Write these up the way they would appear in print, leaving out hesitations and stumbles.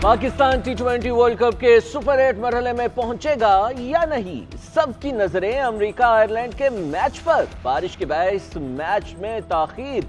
Pakistan ٹی20 world cup کے super 8 مرحلے میں پہنچے گا یا نہیں؟ سب کی نظریں امریکہ آئرلینڈ کے میچ پر۔ بارش کے باعث میچ میں تاخیر،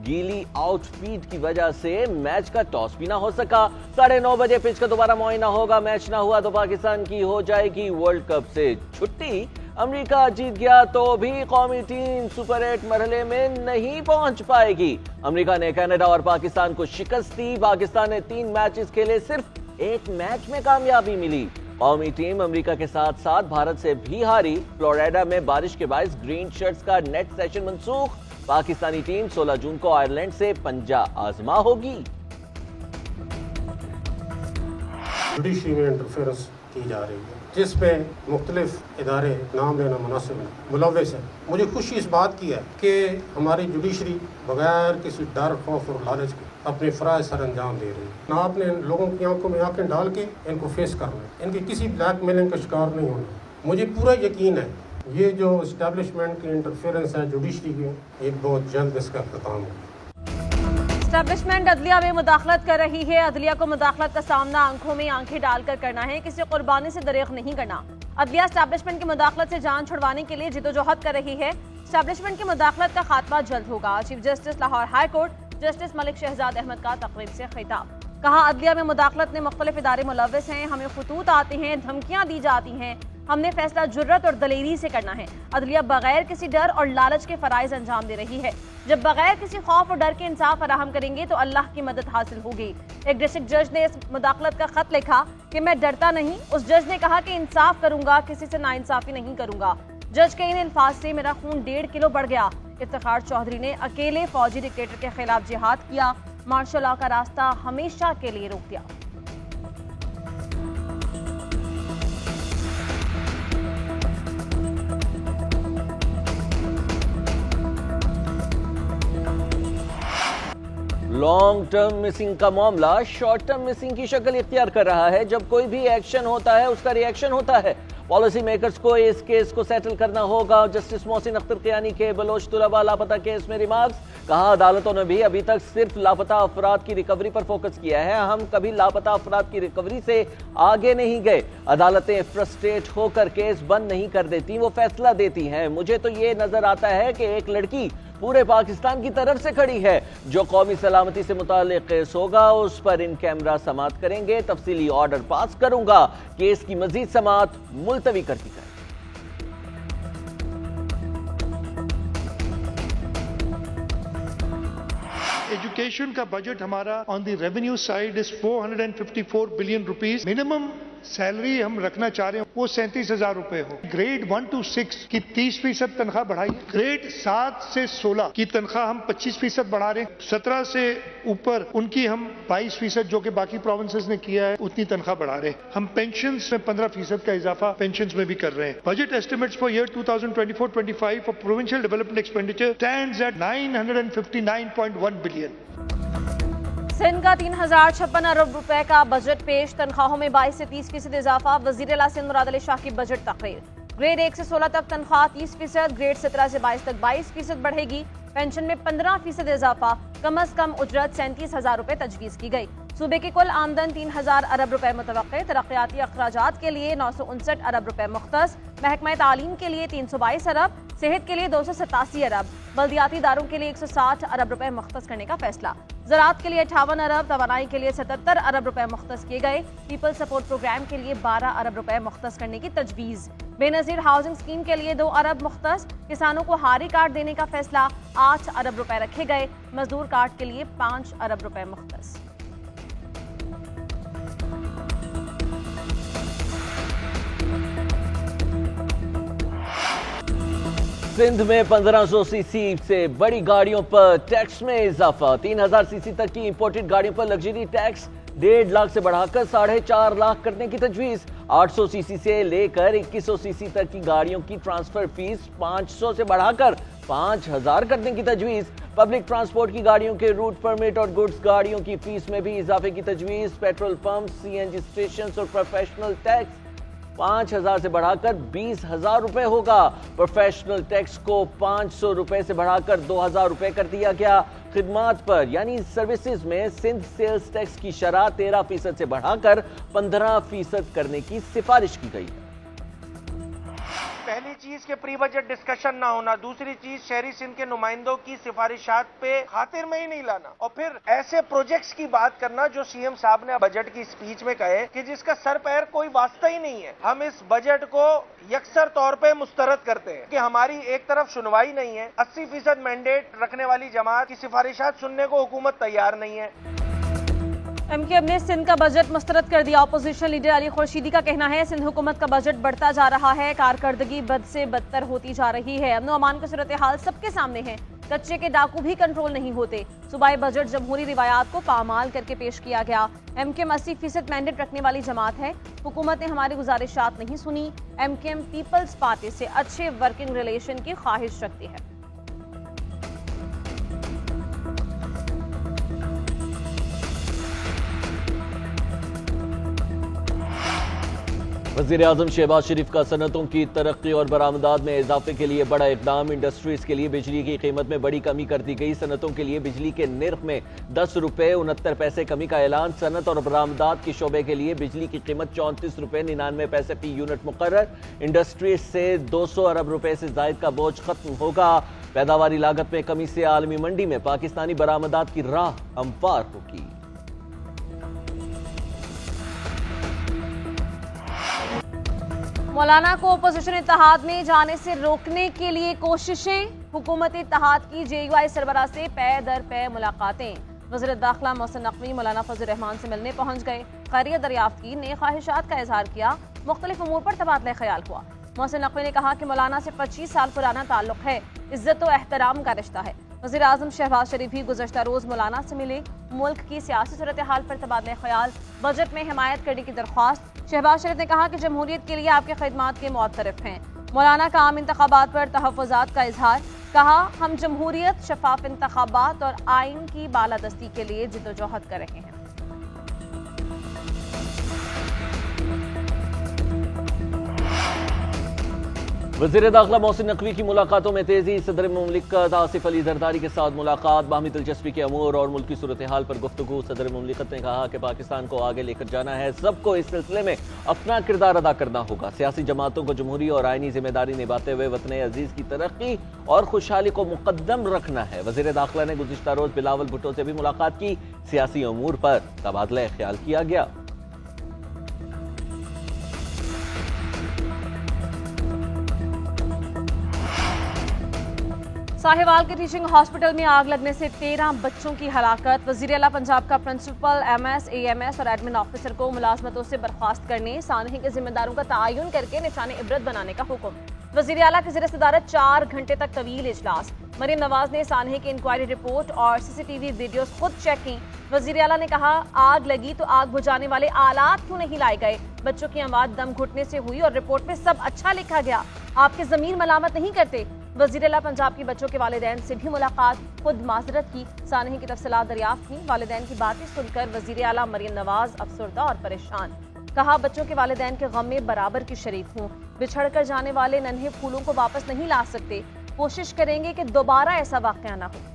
گیلی آؤٹ فیلڈ کی وجہ سے میچ کا ٹاس بھی نہ ہو سکا۔ 9:30 بجے پچ کا دوبارہ معائنہ ہوگا۔ میچ نہ ہوا تو پاکستان کی ہو جائے گی ورلڈ کپ سے چھٹی۔ امریکہ جیت گیا تو بھی قومی ٹیم سپر 8 مرحلے میں نہیں پہنچ پائے گی۔ امریکہ نے کینیڈا اور پاکستان کو شکست دی۔ پاکستان نے 3 میچز کھیلے، صرف 1 میچ میں کامیابی ملی۔ قومی ٹیم امریکہ کے ساتھ ساتھ بھارت سے بھی ہاری۔ فلوریڈا میں بارش کے باعث گرین شرٹس کا نیٹ سیشن منسوخ۔ پاکستانی ٹیم 16 جون کو آئرلینڈ سے پنجہ آزما ہوگی۔ جوڈیشری میں انٹرفیئرنس کی جا رہی ہے، جس پہ مختلف ادارے نام لینا مناسب ہے، ملوث ہے۔ مجھے خوشی اس بات کی ہے کہ ہماری جوڈیشری بغیر کسی ڈر، خوف اور لالچ کے اپنے فرائض سر انجام دے رہی ہے۔ نہ آپ نے لوگوں کی آنکھوں میں آنکھیں ڈال کے ان کو فیس کرنا ہے، ان کی کسی بلیک میلنگ کا شکار نہیں ہونا۔ مجھے پورا یقین ہے یہ جو اسٹیبلشمنٹ کی انٹرفیئرنس ہے جوڈیشری کی، یہ بہت جلد اس کا اختتام ہوگا۔ اسٹیبلشمنٹ عدلیہ میں مداخلت کر رہی ہے۔ عدلیہ کو مداخلت کا سامنا آنکھوں میں آنکھیں ڈال کر کرنا ہے، کسی قربانی سے دریغ نہیں کرنا۔ عدلیہ اسٹیبلشمنٹ کی مداخلت سے جان چھڑوانے کے لیے جدوجہد کر رہی ہے۔ اسٹیبلشمنٹ کی مداخلت کا خاتمہ جلد ہوگا۔ Chief justice Lahore high court justice Malik Shahzad Ahmad کا تقریب سے خطاب۔ کہا عدلیہ میں مداخلت میں مختلف ادارے ملوث ہیں، ہمیں خطوط آتے ہیں، دھمکیاں دی جاتی ہیں، ہم نے فیصلہ جرت اور دلیری سے کرنا ہے۔ عدلیہ بغیر کسی ڈر اور لالچ کے فرائض انجام دے رہی ہے۔ جب بغیر کسی خوف اور ڈر کے انصاف فراہم کریں گے تو اللہ کی مدد حاصل ہوگی۔ ایک ڈسٹرکٹ جج نے اس مداخلت کا خط لکھا کہ میں ڈرتا نہیں۔ اس جج نے کہا کہ انصاف کروں گا، کسی سے ناانصافی نہیں کروں گا۔ جج کے ان الفاظ سے میرا خون 1.5 کلو بڑھ گیا۔ افتخار چودھری نے اکیلے فوجی ڈکٹیٹر کے خلاف جہاد کیا، مارشل لاء کا راستہ ہمیشہ کے لیے روک دیا۔ لانگ ٹرم مسنگ کا معاملہ شارٹ ٹرم مسنگ کی شکل اختیار کر رہا ہے۔ جب کوئی بھی ایکشن ہوتا ہے اس کا ری ایکشن ہوتا ہے۔ پالیسی میکرز کو اس کیس کو سیٹل کرنا ہوگا۔ جسٹس محسن اختر قیانی کے بلوچ طلباء لاپتہ کیس میں ریمارکس۔ کہا عدالتوں نے بھی ابھی تک صرف لاپتہ افراد کی ریکوری پر فوکس کیا ہے، ہم کبھی لاپتہ افراد کی ریکوری سے آگے نہیں گئے۔ عدالتیں فرسٹریٹ ہو کر کیس بند نہیں کر دیتی، وہ فیصلہ دیتی ہیں۔ مجھے تو یہ نظر آتا ہے کہ ایک لڑکی پورے پاکستان کی طرف سے کھڑی ہے۔ جو قومی سلامتی سے متعلق کیس ہوگا اس پر ان کیمرہ سماعت کریں گے، تفصیلی آرڈر پاس کروں گا، کیس کی مزید سماعت ملتوی کر دی جائے۔ ایجوکیشن کا بجٹ ہمارا on the revenue side is 454 billion rupees. Minimum salary ہم رکھنا چاہ رہے ہیں وہ 37,000 روپے ہو۔ گریڈ 1 to 6 کی 30% تنخواہ بڑھائی، گریڈ 7 سے 16 کی تنخواہ ہم 25% بڑھا رہے ہیں، 17 سے اوپر ان کی ہم 22% جو کہ باقی پروونسز نے کیا ہے اتنی تنخواہ بڑھا رہے ہیں۔ ہم پینشنز میں 15% کا اضافہ پینشنز میں بھی کر رہے ہیں۔ Budget estimates for year 2024-25 for provincial development expenditure stands at 959.1 billion. Sindh کا 3,056 ارب روپے کا بجٹ پیش، تنخواہوں میں 22 سے 30% اضافہ۔ وزیر اعلیٰ سندھ مراد علی شاہ کی بجٹ تقریر۔ گریڈ 1 سے 16 تک تنخواہ 30%، گریڈ 17 سے 22 تک 22% بڑھے گی۔ پینشن میں 15% اضافہ، کم از کم اجرت 37,000 روپے تجویز کی گئی۔ صوبے کی کل آمدن 3,000 ارب روپے متوقع، ترقیاتی اخراجات کے لیے 959 ارب روپے مختص، محکمہ تعلیم کے لیے 322 ارب، صحت کے لیے 287 ارب، بلدیاتی اداروں کے لیے 160 ارب روپے مختص کرنے کا فیصلہ۔ زراعت کے لیے 58 ارب، توانائی کے لیے 77 ارب روپے مختص کیے گئے۔ پیپل سپورٹ پروگرام کے لیے 12 ارب روپے مختص کرنے کی تجویز۔ بے نظیر ہاؤسنگ اسکیم کے لیے 2 ارب مختص، کسانوں کو ہاری کارڈ دینے کا فیصلہ، 8 ارب روپے رکھے گئے، مزدور کارڈ کے لیے 5 ارب روپے مختص۔ سندھ میں 1500 سی سی سے بڑی گاڑیوں پر ٹیکس میں اضافہ۔ 3000 سی سی تک کی امپورٹڈ گاڑیوں پر لگژری ٹیکس 1.5 لاکھ سے بڑھا کر 4.5 لاکھ کرنے کی تجویز۔ 800 سی سی سے لے کر 2100 سی سی تک کی گاڑیوں کی ٹرانسفر فیس 500 سے بڑھا کر 5000 کرنے کی تجویز۔ پبلک ٹرانسپورٹ کی گاڑیوں کے روٹ پرمٹ اور گڈز گاڑیوں کی فیس میں بھی اضافے کی تجویز۔ پیٹرول پمپ، سی این جی اسٹیشنز اور پروفیشنل ٹیکس 5,000 سے بڑھا کر 20,000 روپے ہوگا۔ پروفیشنل ٹیکس کو 500 روپے سے بڑھا کر 2,000 روپے کر دیا گیا۔ خدمات پر یعنی سروسز میں سندھ سیلز ٹیکس کی شرح 13% سے بڑھا کر 15% کرنے کی سفارش کی گئی۔ پہلی چیز کہ پری بجٹ ڈسکشن نہ ہونا، دوسری چیز شہری سندھ کے نمائندوں کی سفارشات پہ خاطر میں ہی نہیں لانا، اور پھر ایسے پروجیکٹس کی بات کرنا جو سی ایم صاحب نے بجٹ کی سپیچ میں کہے کہ جس کا سر پیر کوئی واسطہ ہی نہیں ہے۔ ہم اس بجٹ کو یکسر طور پہ مسترد کرتے ہیں کہ ہماری ایک طرف سنوائی نہیں ہے، 80% مینڈیٹ رکھنے والی جماعت کی سفارشات سننے کو حکومت تیار نہیں ہے۔ ایم کیو ایم نے سندھ کا بجٹ مسترد کر دیا۔ اپوزیشن لیڈر علی خورشیدی کا کہنا ہے سندھ حکومت کا بجٹ بڑھتا جا رہا ہے، کارکردگی بد سے بدتر ہوتی جا رہی ہے۔ امن و امان کی صورتحال سب کے سامنے ہے، کچے کے ڈاکو بھی کنٹرول نہیں ہوتے۔ صوبائی بجٹ جمہوری روایات کو پامال کر کے پیش کیا گیا۔ ایم کیو ایم 80% مینڈیٹ رکھنے والی جماعت ہے، حکومت نے ہماری گزارشات نہیں سنی۔ M Q M Peoples Party سے اچھے ورکنگ ریلیشن کی خواہش رکھتی ہے۔ وزیراعظم شہباز شریف کا صنعتوں کی ترقی اور برآمدات میں اضافے کے لیے بڑا اقدام۔ انڈسٹریز کے لیے بجلی کی قیمت میں بڑی کمی کر دی گئی۔ صنعتوں کے لیے بجلی کے نرخ میں 10 روپے 69 پیسے کمی کا اعلان۔ صنعت اور برآمدات کے شعبے کے لیے بجلی کی قیمت 34 روپے 99 پیسے فی یونٹ مقرر۔ انڈسٹریز سے 200 ارب روپے سے زائد کا بوجھ ختم ہوگا۔ پیداواری لاگت میں کمی سے عالمی منڈی میں پاکستانی برآمدات کی راہ ہموار ہوگی۔ مولانا کو اپوزیشن اتحاد میں جانے سے روکنے کے لیے کوششیں۔ حکومت اتحاد کی جے یو آئی سربراہ سے پے در پے ملاقاتیں۔ وزیر داخلہ محسن نقوی مولانا فضل الرحمان سے ملنے پہنچ گئے، خیریت دریافت کی، نئے خواہشات کا اظہار کیا، مختلف امور پر تبادلہ خیال ہوا۔ محسن نقوی نے کہا کہ مولانا سے 25 سال پرانا تعلق ہے، عزت و احترام کا رشتہ ہے۔ وزیر اعظم شہباز شریف بھی گزشتہ روز مولانا سے ملے، ملک کی سیاسی صورتحال پر تبادلہ خیال، بجٹ میں حمایت کرنے کی درخواست۔ شہباز شریف نے کہا کہ جمہوریت کے لیے آپ کی خدمات کے معترف ہیں۔ مولانا کا عام انتخابات پر تحفظات کا اظہار، کہا ہم جمہوریت، شفاف انتخابات اور آئین کی بالادستی کے لیے جدوجہد کر رہے ہیں۔ وزیر داخلہ محسن نقوی کی ملاقاتوں میں تیزی۔ صدر مملکت آصف علی زرداری کے ساتھ ملاقات، باہمی دلچسپی کے امور اور ملکی صورتحال پر گفتگو۔ صدر مملکت نے کہا کہ پاکستان کو آگے لے کر جانا ہے، سب کو اس سلسلے میں اپنا کردار ادا کرنا ہوگا۔ سیاسی جماعتوں کو جمہوری اور آئینی ذمہ داری نبھاتے ہوئے وطن عزیز کی ترقی اور خوشحالی کو مقدم رکھنا ہے۔ وزیر داخلہ نے گزشتہ روز بلاول بھٹو سے بھی ملاقات کی، سیاسی امور پر تبادلہ خیال کیا گیا۔ ساہیوال کے ٹیچنگ ہاسپٹل میں آگ لگنے سے 13 بچوں کی ہلاکت۔ وزیر اعلیٰ پنجاب کا principal, M S, A M S اور ایڈمن آفیسر کو ملازمتوں سے برخاست کرنے، سانحے کے ذمہ داروں کا تعین کر کے نشان عبرت بنانے کا حکم۔ وزیر اعلیٰ کی زیر صدارت 4 گھنٹے تک طویل اجلاس۔ مریم نواز نے سانحے کی انکوائری رپورٹ اور سی سی ٹی وی ویڈیوز خود چیک کی۔ وزیر اعلیٰ نے کہا آگ لگی تو آگ بجھانے والے آلات کیوں نہیں لائے گئے؟ بچوں کی اموات دم گھٹنے سے ہوئی اور رپورٹ میں سب اچھا لکھا گیا، آپ کی ضمیر ملامت نہیں کرتے۔ وزیر اعلیٰ پنجاب کی بچوں کے والدین سے بھی ملاقات، خود معذرت کی، سانحے کی تفصیلات دریافت کی۔ والدین کی باتیں سن کر وزیر اعلیٰ مریم نواز افسردہ اور پریشان، کہا بچوں کے والدین کے غم میں برابر کی شریک ہوں، بچھڑ کر جانے والے ننھے پھولوں کو واپس نہیں لا سکتے، کوشش کریں گے کہ دوبارہ ایسا واقعہ نہ ہو۔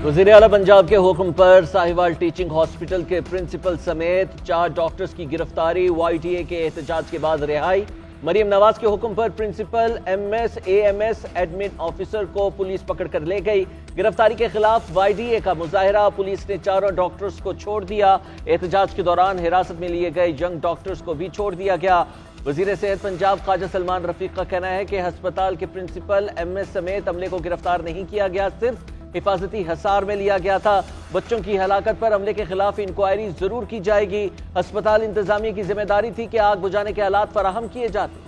وزیر اعلیٰ پنجاب کے حکم پر ساہیوال ٹیچنگ ہاسپٹل کے پرنسپل سمیت 4 ڈاکٹرز کی گرفتاری، وائی ٹی اے کے احتجاج کے بعد رہائی۔ مریم نواز کے حکم پر principal, M S, A M S, admin officer کو پولیس پکڑ کر لے گئی۔ گرفتاری کے خلاف وائی ڈی اے کا مظاہرہ، پولیس نے 4 ڈاکٹرز کو چھوڑ دیا۔ احتجاج کے دوران حراست میں لیے گئے ینگ ڈاکٹرز کو بھی چھوڑ دیا گیا۔ وزیر صحت پنجاب خواجہ سلمان رفیق کا کہنا ہے کہ ہسپتال کے پرنسپل، ایم ایس سمیت عملے کو گرفتار نہیں کیا گیا، صرف حفاظتی حصار میں لیا گیا تھا۔ بچوں کی ہلاکت پر عملے کے خلاف انکوائری ضرور کی جائے گی۔ ہسپتال انتظامیہ کی ذمہ داری تھی کہ آگ بجھانے کے آلات فراہم کیے جاتے۔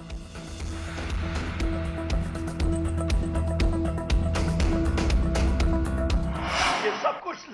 یہ سب کچھ